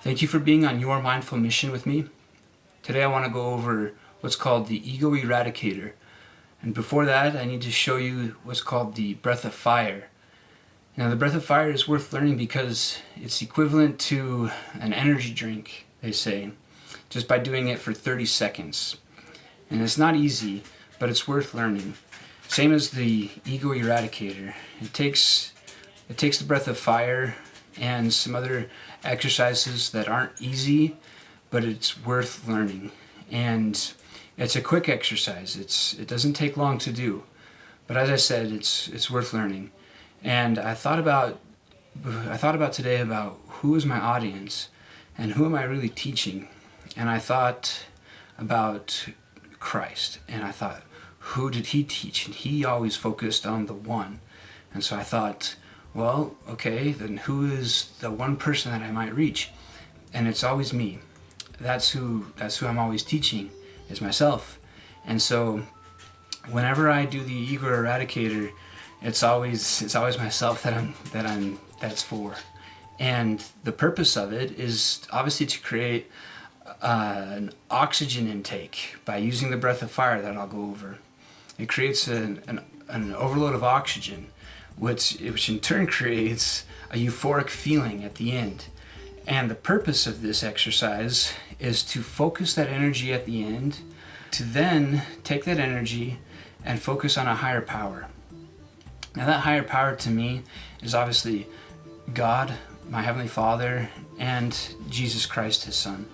Thank you for being on your mindful mission with me. Today I want to go over what's called the Ego Eradicator. And before that, I need to show you what's called the Breath of Fire. Now, the Breath of Fire is worth learning because it's equivalent to an energy drink, they say, just by doing it for 30 seconds. And it's not easy, but it's worth learning. Same as the Ego Eradicator. It takes the Breath of Fire and some other exercises that aren't easy, but it's worth learning. And it's a quick exercise. It doesn't take long to do, but as I said, it's worth learning. And I thought about today about who is my audience and who am I really teaching. And I thought about Christ, and I thought, who did he teach? And he always focused on the one. And so I thought, well, okay, then who is the one person that I might reach? And it's always me. That's who I'm always teaching, is myself. And so whenever I do the Ego Eradicator, it's always myself that's for. And the purpose of it is obviously to create an oxygen intake by using the Breath of Fire that I'll go over. It creates an overload of oxygen, which in turn creates a euphoric feeling at the end. And the purpose of this exercise is to focus that energy at the end, to then take that energy and focus on a higher power. Now, that higher power to me is obviously God, my Heavenly Father, and Jesus Christ, His Son.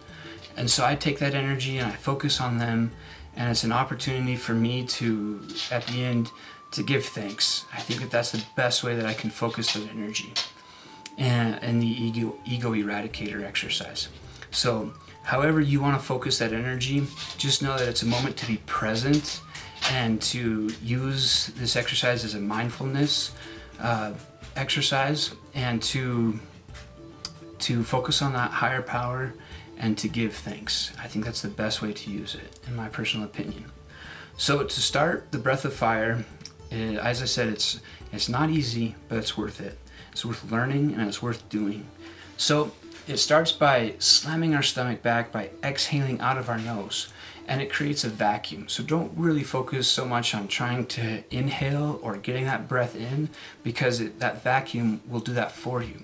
And so I take that energy and I focus on them, and it's an opportunity for me to, at the end, to give thanks. I think that's the best way that I can focus that energy and the Ego Eradicator exercise. So however you want to focus that energy, just know that it's a moment to be present and to use this exercise as a mindfulness exercise, and to focus on that higher power and to give thanks. I think that's the best way to use it, in my personal opinion. So to start the Breath of Fire, as I said, it's not easy, but it's worth it. It's worth learning and it's worth doing. So it starts by slamming our stomach back by exhaling out of our nose, and it creates a vacuum. So don't really focus so much on trying to inhale or getting that breath in, because that vacuum will do that for you.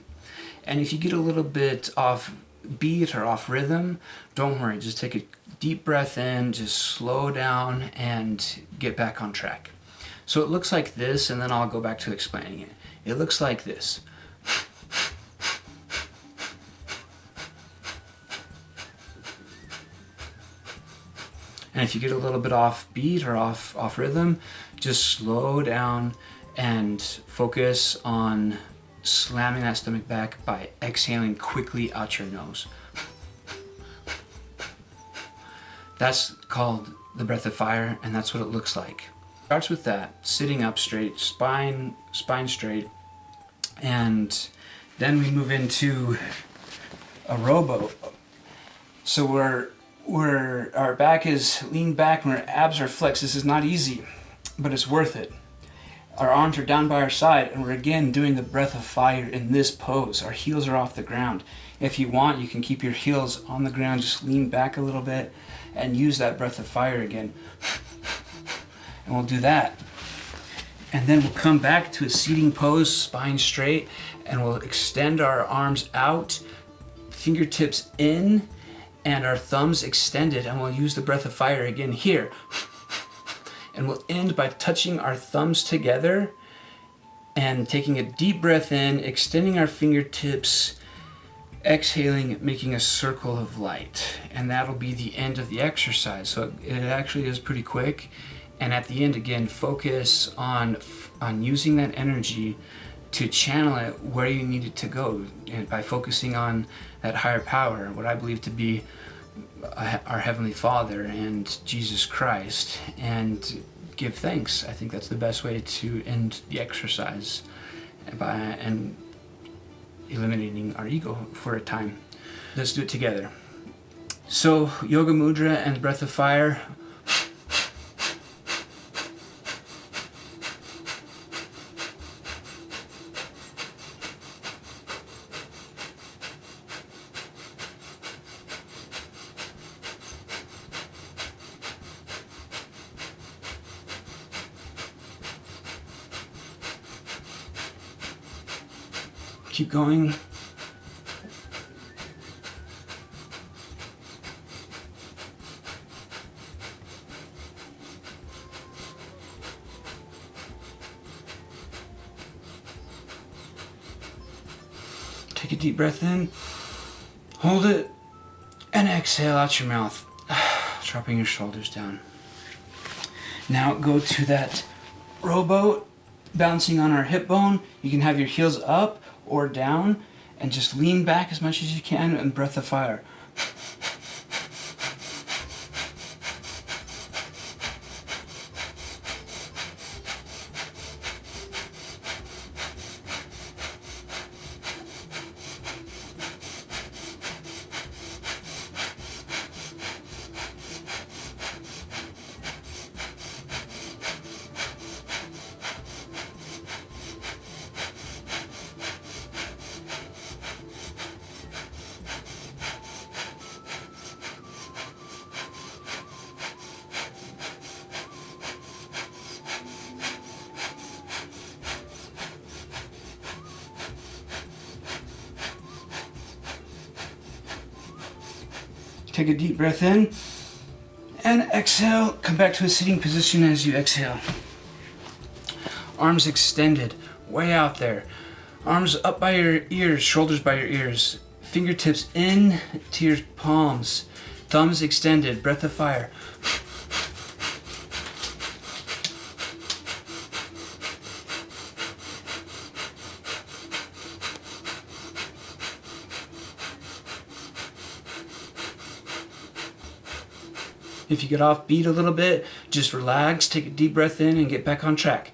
And if you get a little bit off beat or off rhythm, don't worry, just take a deep breath in, just slow down and get back on track. So it looks like this, and then I'll go back to explaining it. It looks like this. And if you get a little bit off beat or off rhythm, just slow down and focus on slamming that stomach back by exhaling quickly out your nose. That's called the Breath of Fire, and that's what it looks like. Starts with that, sitting up straight, spine straight, and then we move into a rowboat. So where our back is leaned back and our abs are flexed. This is not easy, but it's worth it. Our arms are down by our side, and we're again doing the Breath of Fire in this pose. Our heels are off the ground. If you want, you can keep your heels on the ground, just lean back a little bit and use that Breath of Fire again. And we'll do that. And then we'll come back to a seating pose, spine straight, and we'll extend our arms out, fingertips in, and our thumbs extended, and we'll use the Breath of Fire again here. And we'll end by touching our thumbs together and taking a deep breath in, extending our fingertips, exhaling, making a circle of light. And that'll be the end of the exercise. So it actually is pretty quick. And at the end, again, focus on using that energy to channel it where you need it to go, and by focusing on that higher power, what I believe to be our Heavenly Father and Jesus Christ, and give thanks. I think that's the best way to end the exercise, and eliminating our ego for a time. Let's do it together. So Yoga Mudra and Breath of Fire. Keep going. Take a deep breath in, hold it, and exhale out your mouth, dropping your shoulders down. Now go to that rowboat, bouncing on our hip bone. You can have your heels up or down, and just lean back as much as you can and breath of fire. Take a deep breath in and exhale. Come back to a sitting position as you exhale. Arms extended, way out there. Arms up by your ears, shoulders by your ears. Fingertips in to your palms. Thumbs extended, breath of fire. If you get off beat a little bit, just relax, take a deep breath in, and get back on track.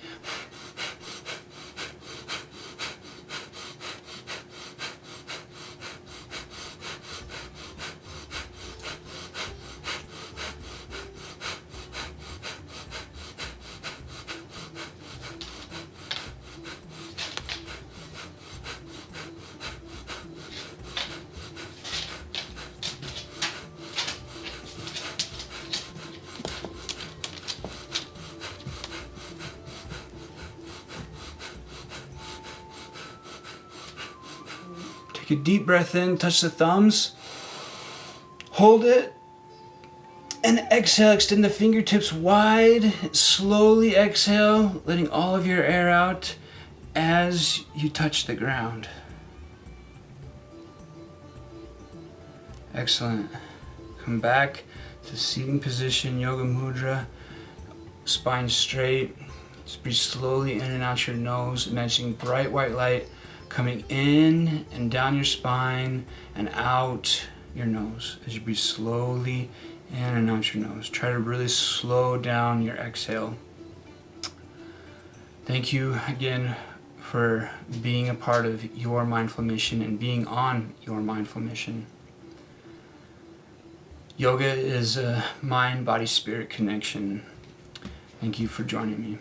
Take a deep breath in, touch the thumbs, hold it, and exhale. Extend the fingertips wide. Slowly exhale, letting all of your air out as you touch the ground. Excellent. Come back to seating position, yoga mudra, spine straight. Just breathe slowly in and out your nose, imagining bright white light coming in and down your spine and out your nose as you breathe slowly in and out your nose. Try to really slow down your exhale. Thank you again for being a part of your mindful mission and being on your mindful mission. Yoga is a mind-body-spirit connection. Thank you for joining me.